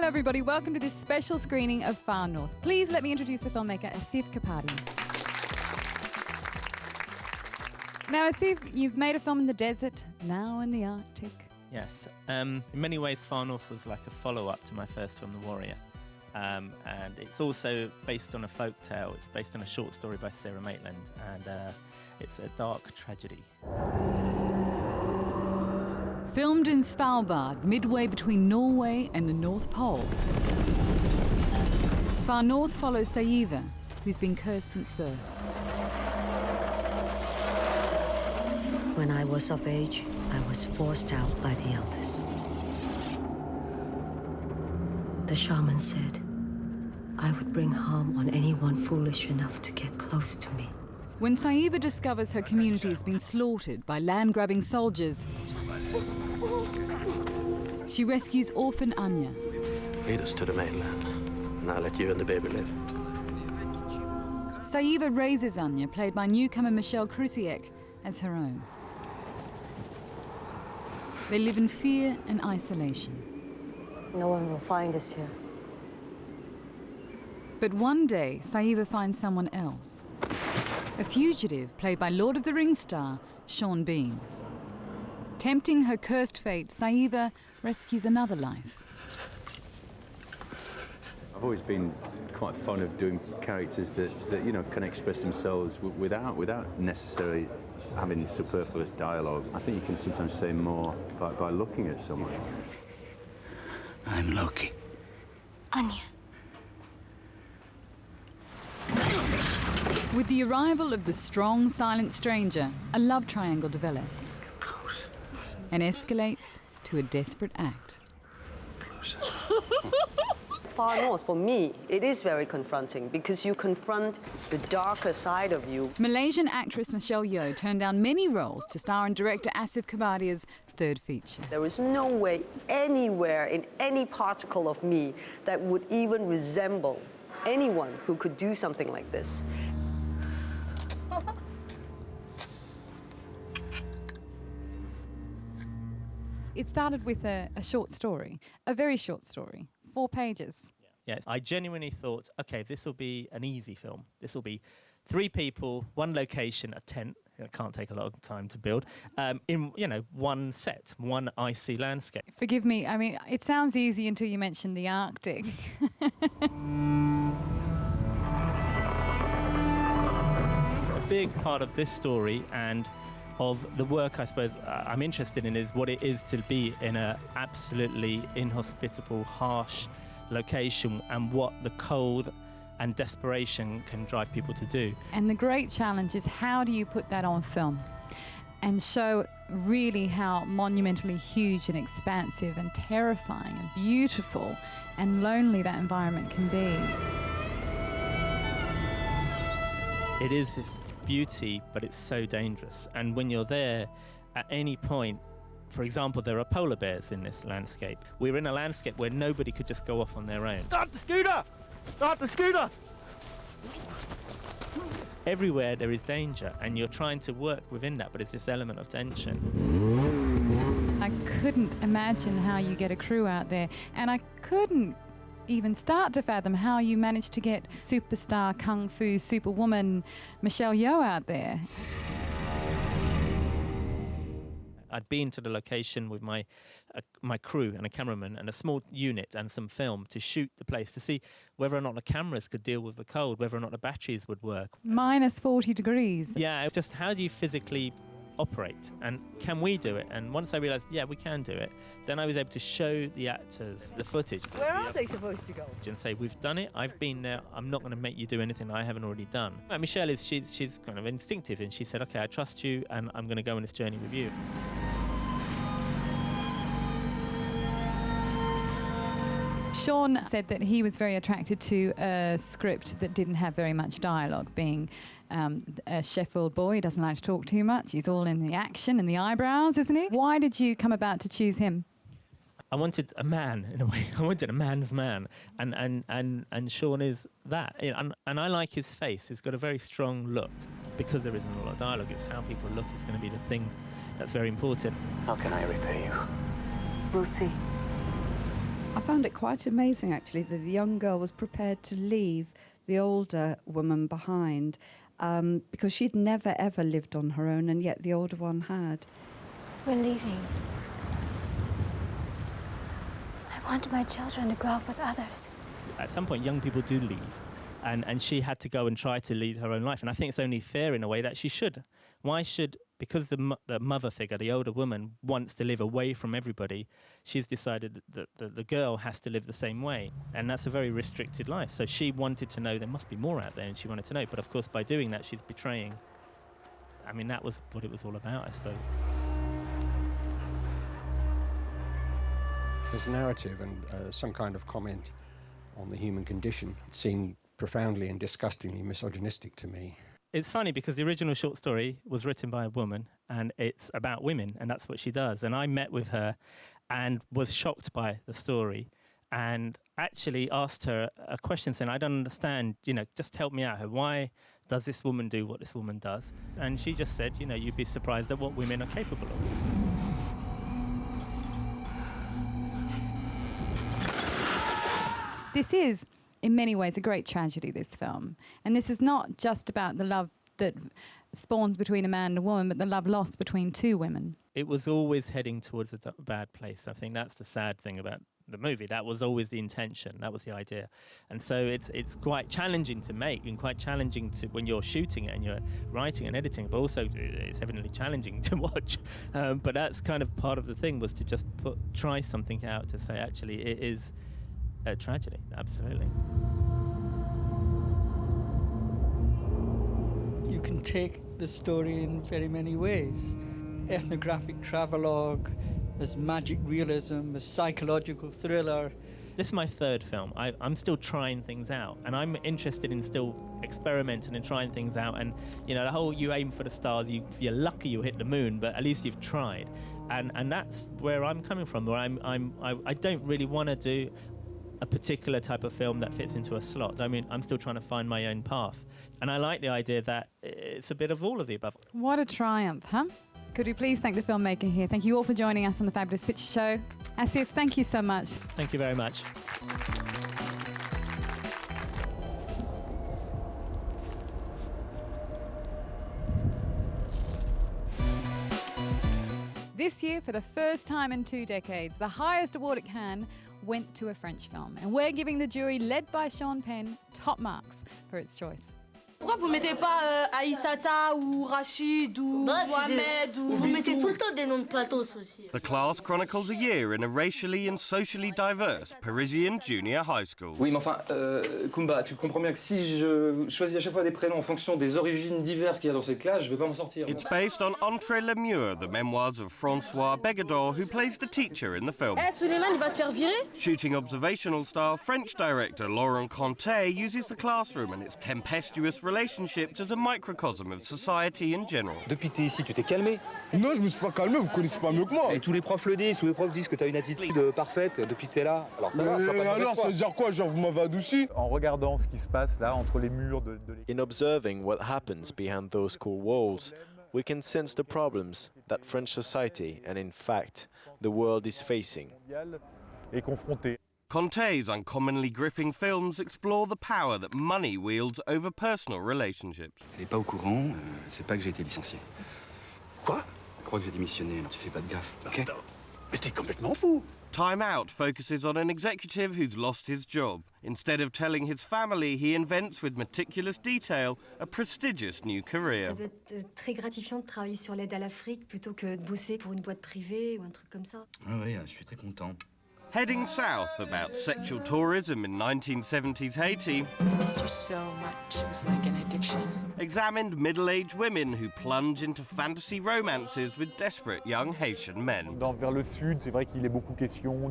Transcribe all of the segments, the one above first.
Hello everybody, welcome to this special screening of Far North. Please let me introduce the filmmaker Asif Kapadia. Now Asif, you've made a film in the desert, now in the Arctic. Yes, in many ways Far North was like a follow-up to my first film, The Warrior. And it's also based on a folk tale. It's based on a short story by Sarah Maitland, and it's a dark tragedy. Filmed in Svalbard, midway between Norway and the North Pole. Far North follows Saiva, who's been cursed since birth. When I was of age, I was forced out by the elders. The shaman said I would bring harm on anyone foolish enough to get close to me. When Saiva discovers her community has been slaughtered by land-grabbing soldiers, she rescues orphan Anya. Lead us to the mainland, and I'll let you and the baby live. Saiva raises Anya, played by newcomer Michelle Krusiek, as her own. They live in fear and isolation. No one will find us here. But one day, Saiva finds someone else. A fugitive, played by Lord of the Rings star Sean Bean. Tempting her cursed fate, Saiva rescues another life. I've always been quite fond of doing characters that you know, can express themselves without necessarily having superfluous dialogue. I think you can sometimes say more by looking at someone. I'm Loki. Anya. With the arrival of the strong, silent stranger, a love triangle develops and escalates to a desperate act. Far North, for me, it is very confronting because you confront the darker side of you. Malaysian actress Michelle Yeoh turned down many roles to star in director Asif Kapadia's third feature. There is no way anywhere in any particle of me that would even resemble anyone who could do something like this. It started with a short story, a very short story, 4 pages. Yes, I genuinely thought, okay, this will be an easy film. This will be 3 people, 1 location, a tent. It can't take a lot of time to build. In, you know, 1 set, 1 icy landscape. Forgive me, I mean, it sounds easy until you mention the Arctic. A big part of this story and of the work, I suppose, I'm interested in is what it is to be in an absolutely inhospitable, harsh location and what the cold and desperation can drive people to do. And the great challenge is how do you put that on film and show really how monumentally huge and expansive and terrifying and beautiful and lonely that environment can be. It is this beauty, but it's so dangerous. And when you're there, at any point, for example, there are polar bears in this landscape. We're in a landscape where nobody could just go off on their own. Start the scooter! Start the scooter! Everywhere there is danger, and you're trying to work within that, but it's this element of tension. I couldn't imagine how you get a crew out there, and I couldn't even start to fathom how you managed to get superstar kung fu superwoman Michelle Yeoh out there. I'd been to the location with my crew and a cameraman and a small unit and some film to shoot the place to see whether or not the cameras could deal with the cold, whether or not the batteries would work. Minus 40 degrees. Yeah, it's just how do you physically operate and can we do it? And once I realised, yeah, we can do it, then I was able to show the actors the footage. Where are they supposed to go? And say, we've done it, I've been there, I'm not going to make you do anything I haven't already done. Michelle, she's kind of instinctive and she said, okay, I trust you and I'm going to go on this journey with you. Sean said that he was very attracted to a script that didn't have very much dialogue, being a Sheffield boy. He doesn't like to talk too much. He's all in the action and the eyebrows, isn't he? Why did you come about to choose him? I wanted a man, in a way. I wanted a man's man, and Sean is that. And I like his face. He's got a very strong look. Because there isn't a lot of dialogue, it's how people look is going to be the thing that's very important. How can I repay you? We'll see. I found it quite amazing, actually, that the young girl was prepared to leave the older woman behind because she'd never, ever lived on her own, and yet the older one had. We're leaving. I want my children to grow up with others. At some point, young people do leave, and she had to go and try to lead her own life. And I think it's only fair in a way that she should. Why should, because the mother figure, the older woman, wants to live away from everybody, she's decided that the girl has to live the same way. And that's a very restricted life. So she wanted to know there must be more out there, and she wanted to know. But of course, by doing that, she's betraying. I mean, that was what it was all about, I suppose. There's a narrative and some kind of comment on the human condition. It seemed profoundly and disgustingly misogynistic to me. It's funny because the original short story was written by a woman and it's about women, and that's what she does. And I met with her and was shocked by the story and actually asked her a question saying, I don't understand, just help me out. Why does this woman do what this woman does? And she just said, you'd be surprised at what women are capable of. This is, in many ways, a great tragedy, this film. And this is not just about the love that spawns between a man and a woman, but the love lost between two women. It was always heading towards a bad place. I think that's the sad thing about the movie. That was always the intention. That was the idea. And so it's quite challenging to make and quite challenging to when you're shooting it and you're writing and editing, but also it's evidently challenging to watch. But that's kind of part of the thing, was to just try something out to say, actually, it is a tragedy, absolutely. You can take the story in very many ways. Ethnographic travelogue, as magic realism, as psychological thriller. This is my third film. I'm still trying things out, and I'm interested in still experimenting and trying things out. And the whole you aim for the stars, you're lucky you hit the moon, but at least you've tried. And that's where I'm coming from. Where I don't really want to do a particular type of film that fits into a slot. I mean, I'm still trying to find my own path. And I like the idea that it's a bit of all of the above. What a triumph, huh? Could we please thank the filmmaker here? Thank you all for joining us on the Fabulous Picture Show. Asif, thank you so much. Thank you very much. This year, for the first time in 2 decades, the highest award at Cannes went to a French film. And we're giving the jury, led by Sean Penn, top marks for its choice. Pourquoi vous mettez pas Aïssata ou Rachid ou Mohamed ou... Vous mettez tout le temps des noms de platos aussi. The class chronicles a year in a racially and socially diverse Parisian junior high school. Oui, mais enfin, Kumba, tu comprends bien que si je choisis à chaque fois des prénoms en fonction des origines diverses qu'il y a dans cette classe, je vais pas m'en sortir. It's based on Entre les Murs, the memoirs of François Bégador, who plays the teacher in the film. Suleiman, il va se faire virer? Shooting observational style, French director Laurent Conté uses the classroom and its tempestuous relationships as a microcosm of society in general. Depuis que t'es ici, tu t'es calmé? Non, je me suis pas calmé, vous connaissez pas mieux que moi. Et tous les profs le disent, tous les profs disent que t'as une attitude parfaite depuis que t'es là. Alors ça va, ça va pas alors, ça veut dire quoi? Genre, vous m'avez adouci? En regardant ce qui se passe là, entre les murs de In observing what happens behind those cool walls, we can sense the problems that French society, and in fact, the world is facing. Et confronté. Conté's uncommonly gripping films explore the power that money wields over personal relationships. Elle est pas au courant, c'est pas que j'ai été licencié. Quoi? Je crois que j'ai démissionné, alors tu fais pas de gaffe, ok? Mais t'es complètement fou! Time Out focuses on an executive who's lost his job. Instead of telling his family, he invents with meticulous detail a prestigious new career. Ça doit être très gratifiant de travailler sur l'aide à l'Afrique plutôt que de bosser pour une boîte privée ou un truc comme ça. Ah oui, je suis très content. Heading south about sexual tourism in 1970s Haiti. Missed you so much. It was like an addiction. Examined middle-aged women who plunge into fantasy romances with desperate young Haitian men. Vers le sud, c'est vrai qu'il est beaucoup question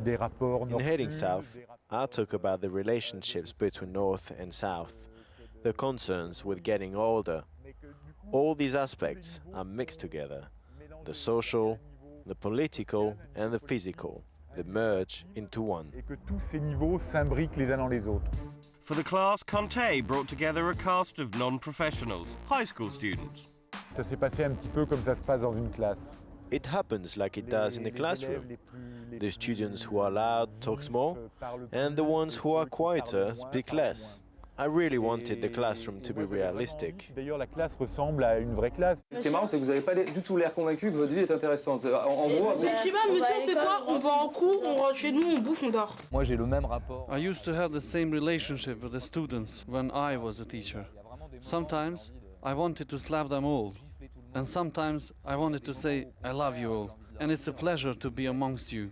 des rapports nord-sud. In heading south, I talk about the relationships between north and south, the concerns with getting older. All these aspects are mixed together: the social, the political, and the physical. They merge into one. Et que tous ces niveaux s'imbriquent les uns dans les autres. For the class, Conté brought together a cast of non-professionals, high school students. Ça s'est passé un petit peu comme ça se passe dans une classe. It happens like it does in the classroom. The students who are loud talk more, and the ones who are quieter speak less. I really wanted the classroom to be realistic. D'ailleurs, la classe ressemble à une vraie classe. Ce qui est marrant, c'est que vous n'avez pas du tout l'air convaincu que votre vie est intéressante. En gros, Je sais pas, monsieur, on fait quoi? On va en cours, on rentre chez nous, on bouffe, on dort. moi j'ai le même rapport. I used to have the same relationship with the students when I was a teacher. Sometimes I wanted to slap them all, and sometimes I wanted to say, I love you all, and it's a pleasure to be amongst you.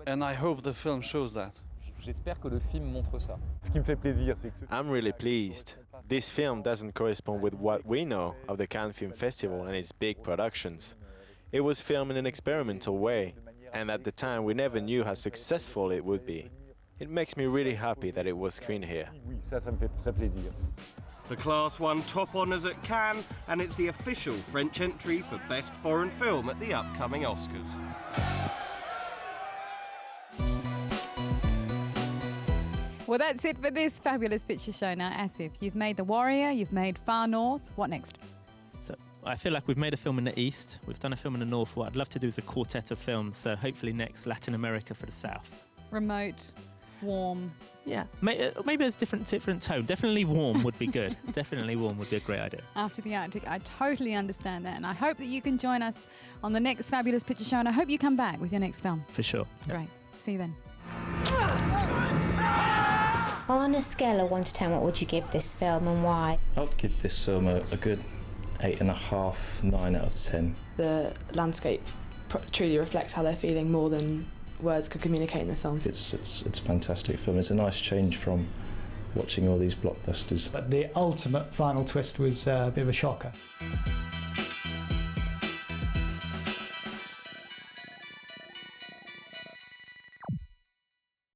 And I hope the film shows that. J'espère que le film montre ça. Ce qui me fait plaisir, c'est que I'm really pleased. This film doesn't correspond with what we know of the Cannes Film Festival and its big productions. It was filmed in an experimental way, and at the time we never knew how successful it would be. It makes me really happy that it was screened here. oui, ça me fait très plaisir. The class won top honours at Cannes, and it's the official French entry for Best Foreign Film at the upcoming Oscars. Well, that's it for this fabulous picture show. Now, Asif, you've made The Warrior, you've made Far North. What next? So I feel like we've made a film in the East, we've done a film in the North. What I'd love to do is a quartet of films, so hopefully next Latin America for the South. Remote, warm. Yeah, maybe a different tone. Definitely warm would be good. Definitely warm would be a great idea. After the Arctic, I totally understand that, and I hope that you can join us on the next fabulous picture show, and I hope you come back with your next film. For sure. Great. See you then. On a scale of 1 to 10, what would you give this film and why? I'd give this film a good 8.5, 9 out of 10. The landscape truly reflects how they're feeling more than words could communicate in the film. It's a fantastic film. It's a nice change from watching all these blockbusters. But the ultimate final twist was a bit of a shocker.